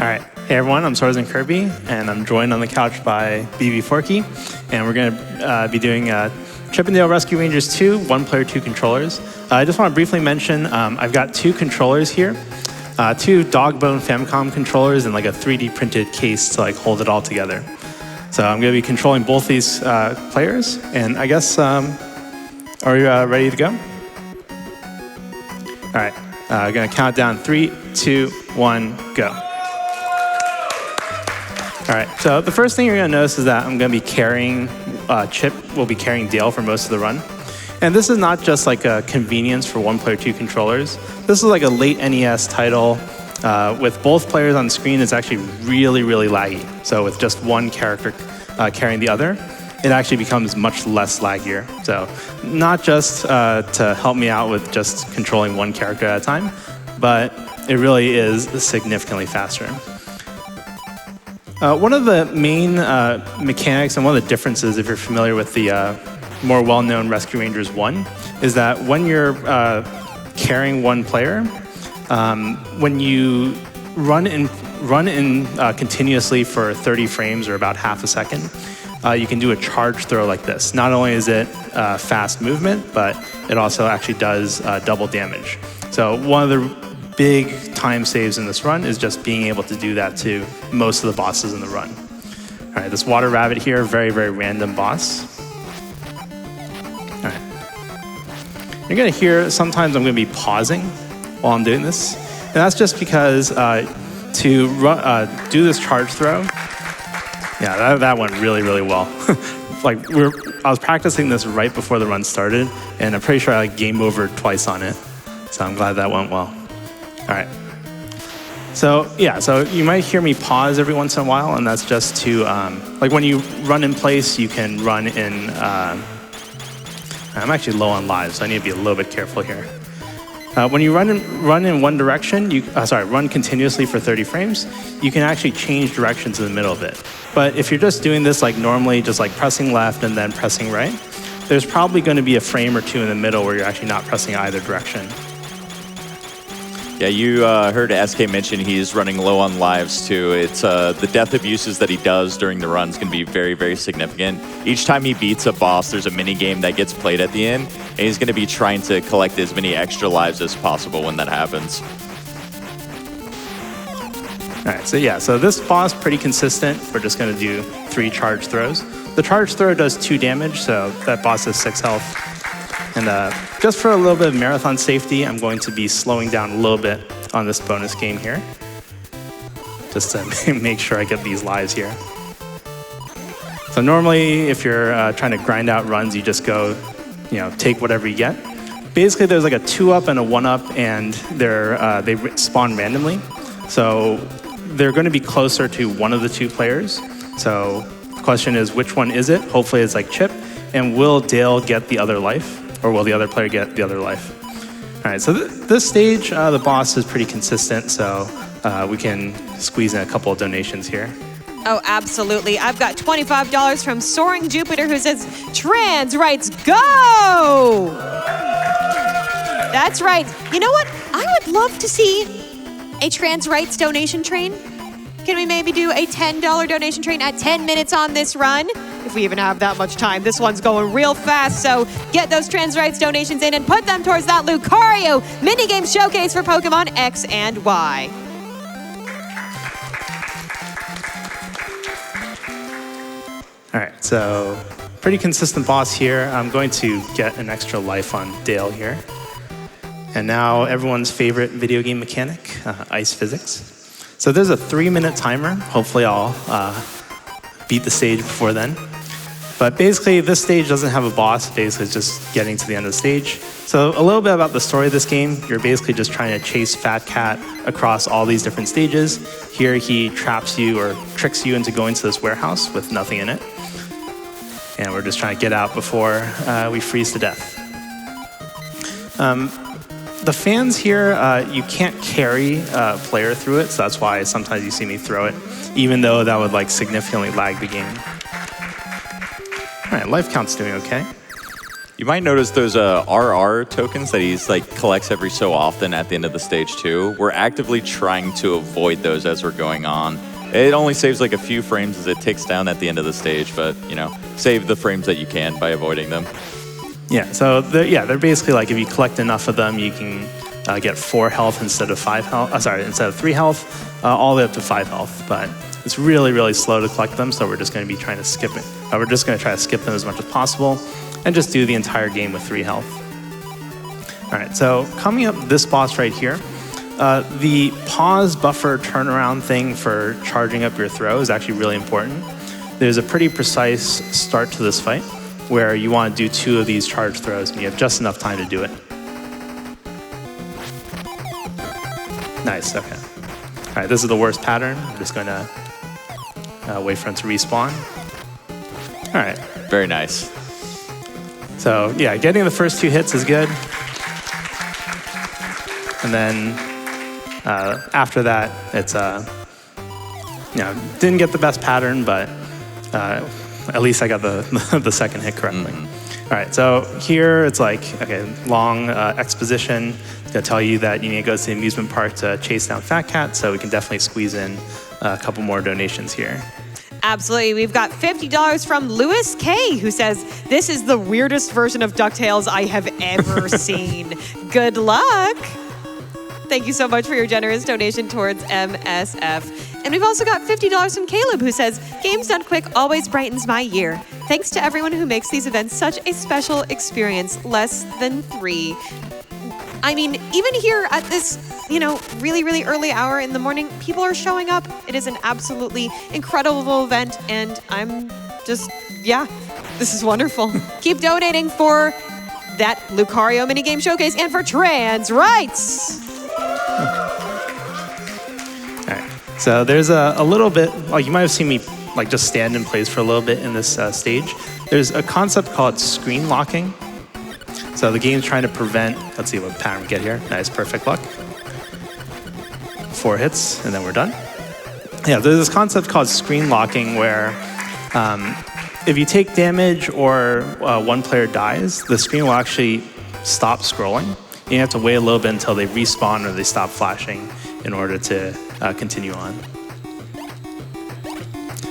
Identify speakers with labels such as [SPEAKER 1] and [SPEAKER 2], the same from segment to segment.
[SPEAKER 1] All right. Hey, everyone. I'm swordsmankirby, and I'm joined on the couch by Bbforky. And we're going to be doing Chippendale Rescue Rangers 2, 1-player, 2 controllers. I just want to briefly mention I've got 2 controllers here, 2 Dogbone Famicom controllers and like a 3D printed case to like hold it all together. So I'm going to be controlling both these players. And I guess, are you ready to go? All right. I'm going to count down 3, 2, 1, go. All right, so the first thing you're going to notice is that I'm going to be carrying, Chip will be carrying Dale for most of the run. And this is not just like a convenience for 1-player, 2 controllers. This is like a late NES title. With both players on screen, it's actually really, really laggy. So with just one character carrying the other, it actually becomes much less laggier. So not just to help me out with just controlling one character at a time, but it really is significantly faster. One of the main mechanics and one of the differences, if you're familiar with the more well-known Rescue Rangers 1, is that when you're carrying one player, when you run in continuously for 30 frames or about half a second, you can do a charge throw like this. Not only is it fast movement, but it also actually does double damage. So one of the big time saves in this run is just being able to do that to most of the bosses in the run. All right, this water rabbit here, very, very random boss. All right. You're gonna hear sometimes I'm gonna be pausing while I'm doing this. And that's just because to do this charge throw, yeah, that went really, really well. Like I was practicing this right before the run started, and I'm pretty sure I like game over twice on it. So I'm glad that went well. All right. So yeah, so you might hear me pause every once in a while, and that's just to, like when you run in place, you can run in, I'm actually low on lives, so I need to be a little bit careful here. When you run in one direction, run continuously for 30 frames, you can actually change directions in the middle of it. But if you're just doing this like normally, just like pressing left and then pressing right, there's probably going to be a frame or two in the middle where you're actually not pressing either direction.
[SPEAKER 2] Yeah, you heard SK mention he's running low on lives too. It's the death abuses that he does during the runs can be very, very significant. Each time he beats a boss, there's a mini game that gets played at the end, and he's going to be trying to collect as many extra lives as possible when that happens.
[SPEAKER 1] All right, so yeah, so this boss pretty consistent. We're just going to do 3 charge throws. The charge throw does 2 damage, so that boss has 6 health. And just for a little bit of marathon safety, I'm going to be slowing down a little bit on this bonus game here, just to make sure I get these lives here. So normally, if you're trying to grind out runs, you just go, take whatever you get. Basically, there's like a 2-up and a 1-up, and they spawn randomly. So they're going to be closer to one of the 2 players. So the question is, which one is it? Hopefully, it's like Chip, and will Dale get the other life? Or will the other player get the other life? All right, so this stage, the boss is pretty consistent, so we can squeeze in a couple of donations here.
[SPEAKER 3] Oh, absolutely. I've got $25 from Soaring Jupiter who says, trans rights, go! That's right. You know what? I would love to see a trans rights donation train. Can we maybe do a $10 donation train at 10 minutes on this run? If we even have that much time. This one's going real fast, so get those trans rights donations in and put them towards that Lucario minigame showcase for Pokemon X and Y.
[SPEAKER 1] All right, so pretty consistent boss here. I'm going to get an extra life on Dale here. And now everyone's favorite video game mechanic, ice physics. So there's a 3-minute timer. Hopefully I'll beat the stage before then. But basically, this stage doesn't have a boss. Basically, it's just getting to the end of the stage. So a little bit about the story of this game. You're basically just trying to chase Fat Cat across all these different stages. Here, he traps you or tricks you into going to this warehouse with nothing in it. And we're just trying to get out before we freeze to death. The fans here, you can't carry a player through it, so that's why sometimes you see me throw it, even though that would like significantly lag the game. All right, life count's doing okay.
[SPEAKER 2] You might notice those RR tokens that he's like collects every so often at the end of the stage too. We're actively trying to avoid those as we're going on. It only saves like a few frames as it ticks down at the end of the stage, but you know, save the frames that you can by avoiding them.
[SPEAKER 1] Yeah, so they're basically like if you collect enough of them, you can get 4 health instead of 5 health. Instead of 3 health, all the way up to 5 health. But it's really, really slow to collect them, so we're just going to be trying to skip it. We're just going to try to skip them as much as possible, and just do the entire game with 3 health. All right, so coming up this boss right here, the pause buffer turnaround thing for charging up your throw is actually really important. There's a pretty precise start to this fight where you want to do 2 of these charge throws, and you have just enough time to do it. Nice, okay. All right, this is the worst pattern. I'm just going to wait for him to respawn. All right.
[SPEAKER 2] Very nice.
[SPEAKER 1] So yeah, getting the first 2 hits is good. And then after that, it's, didn't get the best pattern, but at least I got the second hit correctly. All right, so here it's like, okay, long exposition. It's gonna tell you that you need to go to the amusement park to chase down Fat Cat, so we can definitely squeeze in a couple more donations here.
[SPEAKER 3] Absolutely. We've got $50 from Lewis K, who says, "This is the weirdest version of DuckTales I have ever seen. Good luck." Thank you so much for your generous donation towards MSF. And we've also got $50 from Caleb, who says, "Games done quick always brightens my year. Thanks to everyone who makes these events such a special experience. Less than 3. I mean, even here at this, really, really early hour in the morning, people are showing up. It is an absolutely incredible event, and I'm just, this is wonderful. Keep donating for that Lucario minigame showcase and for trans rights."
[SPEAKER 1] All right, so there's a little bit, like you might have seen me like just stand in place for a little bit in this stage. There's a concept called screen locking. So the game's trying to prevent, let's see what pattern we get here. Nice, perfect luck. 4 hits, and then we're done. Yeah, there's this concept called screen locking where if you take damage or one player dies, the screen will actually stop scrolling. You have to wait a little bit until they respawn or they stop flashing in order to continue on.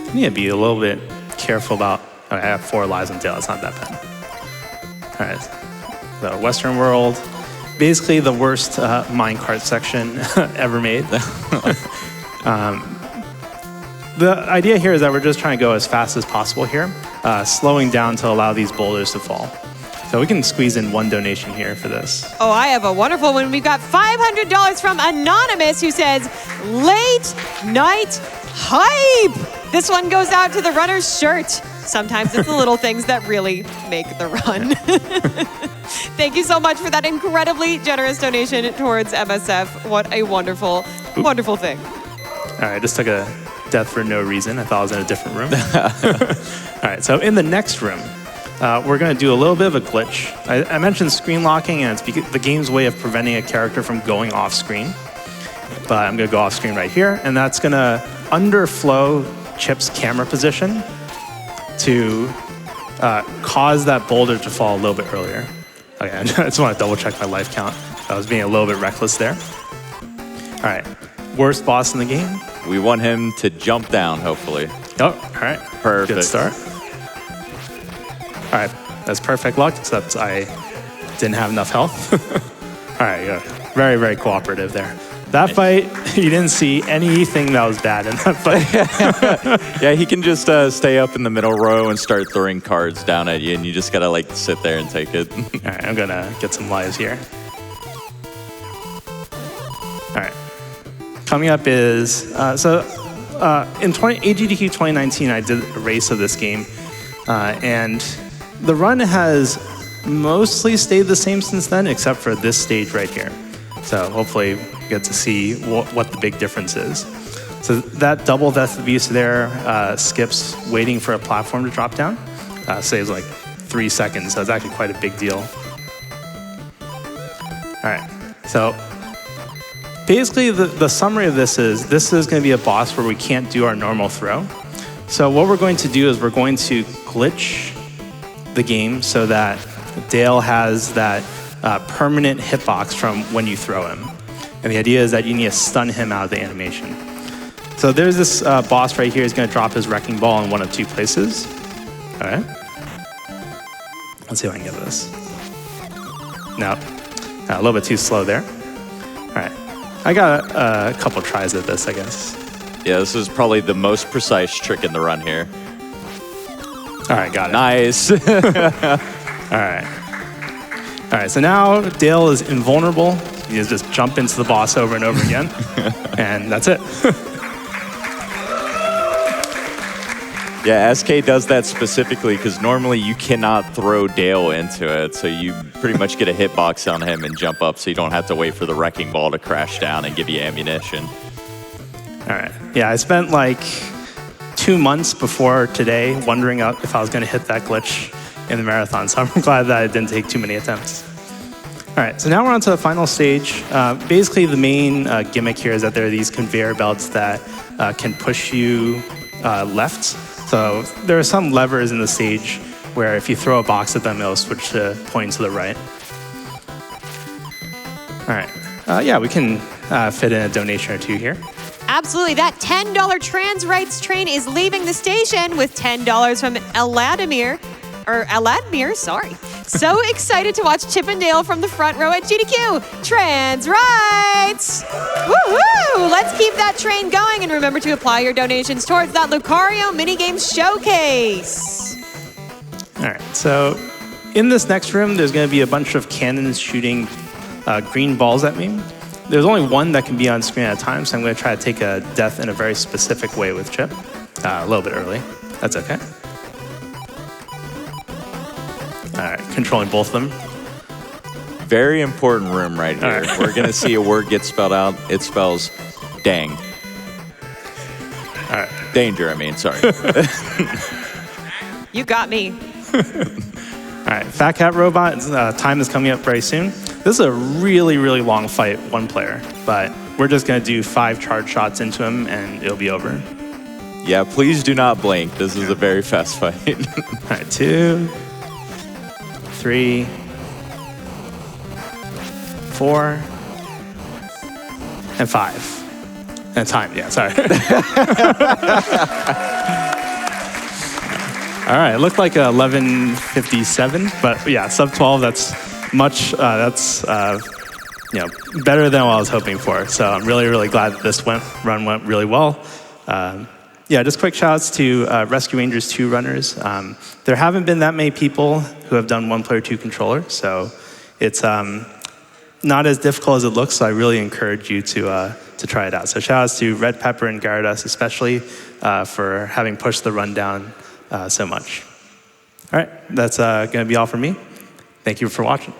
[SPEAKER 1] You need to be a little bit careful about, I have 4 lives until it's not that bad. All right. The Western World, basically the worst minecart section ever made. The idea here is that we're just trying to go as fast as possible here, slowing down to allow these boulders to fall. So we can squeeze in 1 donation here for this.
[SPEAKER 3] Oh, I have a wonderful one. We've got $500 from Anonymous, who says, "Late night hype." This one goes out to the runner's shirt. Sometimes it's the little things that really make the run. Thank you so much for that incredibly generous donation towards MSF. What a wonderful, wonderful thing.
[SPEAKER 1] All right, I just took a death for no reason. I thought I was in a different room. All right, so in the next room, we're going to do a little bit of a glitch. I mentioned screen locking, and it's the game's way of preventing a character from going off screen. But I'm going to go off screen right here, and that's going to underflow Chip's camera position to cause that boulder to fall a little bit earlier. Okay, I just want to double check my life count. I was being a little bit reckless there. All right, worst boss in the game.
[SPEAKER 2] We want him to jump down, hopefully.
[SPEAKER 1] Oh, all right.
[SPEAKER 2] Perfect.
[SPEAKER 1] Good start. All right, that's perfect luck, except I didn't have enough health. All right, yeah. Very, very cooperative there. That fight, you didn't see anything that was bad in that fight.
[SPEAKER 2] Yeah, he can just stay up in the middle row and start throwing cards down at you, and you just gotta like sit there and take it.
[SPEAKER 1] All right, I'm gonna get some lives here. All right, coming up is, in AGDQ 2019, I did a race of this game, and the run has mostly stayed the same since then, except for this stage right here. So hopefully you get to see what the big difference is. So that double death abuse there skips waiting for a platform to drop down. Saves like 3 seconds, so it's actually quite a big deal. All right, so basically the summary of this is going to be a boss where we can't do our normal throw. So what we're going to do is we're going to glitch the game so that Dale has that permanent hitbox from when you throw him. And the idea is that you need to stun him out of the animation. So there's this boss right here. He's going to drop his wrecking ball in one of two places. All right. Let's see if I can get this. No, a little bit too slow there. All right. I got a couple tries at this, I guess.
[SPEAKER 2] Yeah, this is probably the most precise trick in the run here.
[SPEAKER 1] All right, got it.
[SPEAKER 2] Nice.
[SPEAKER 1] All right. All right, so now Dale is invulnerable. You just jump into the boss over and over again, and that's it.
[SPEAKER 2] Yeah, SK does that specifically because normally you cannot throw Dale into it, so you pretty much get a hitbox on him and jump up so you don't have to wait for the wrecking ball to crash down and give you ammunition.
[SPEAKER 1] All right. Yeah, I spent like 2 months before today wondering if I was going to hit that glitch in the marathon, so I'm glad that it didn't take too many attempts. All right, so now we're on to the final stage. Basically, the main gimmick here is that there are these conveyor belts that can push you left. So there are some levers in the stage where if you throw a box at them, it'll switch to pointing to the right. All right. Yeah, we can fit in a donation or two here.
[SPEAKER 3] Absolutely. That $10 trans rights train is leaving the station with $10 from Aladmir, sorry. So excited to watch Chip and Dale from the front row at GDQ. Trans rights! Woohoo! Let's keep that train going and remember to apply your donations towards that Lucario minigame showcase.
[SPEAKER 1] All right, so in this next room, there's going to be a bunch of cannons shooting green balls at me. There's only one that can be on screen at a time, so I'm going to try to take a death in a very specific way with Chip. A little bit early. That's okay. All right, controlling both of them.
[SPEAKER 2] Very important room right here. Right. We're going to see a word get spelled out. It spells dang.
[SPEAKER 1] All right.
[SPEAKER 2] Danger, I mean, sorry.
[SPEAKER 3] You got me.
[SPEAKER 1] All right, Fat Cat Robot, time is coming up very soon. This is a really, really long fight, one player, but we're just going to do 5 charge shots into him and it'll be over.
[SPEAKER 2] Yeah, please do not blink. This is a very fast fight.
[SPEAKER 1] All right, 2, 3, 4, and 5. And time, yeah, sorry. All right, it looked like 11:57, but yeah, sub 12. That's much. That's better than what I was hoping for. So I'm really, really glad that this run went really well. Yeah, just quick shout outs to Rescue Rangers 2 runners. There haven't been that many people who have done 1-player 2 controller, so it's not as difficult as it looks. So I really encourage you to try it out. So shout outs to Red Pepper and Gyarados especially for having pushed the run down so much. All right, that's going to be all from me. Thank you for watching.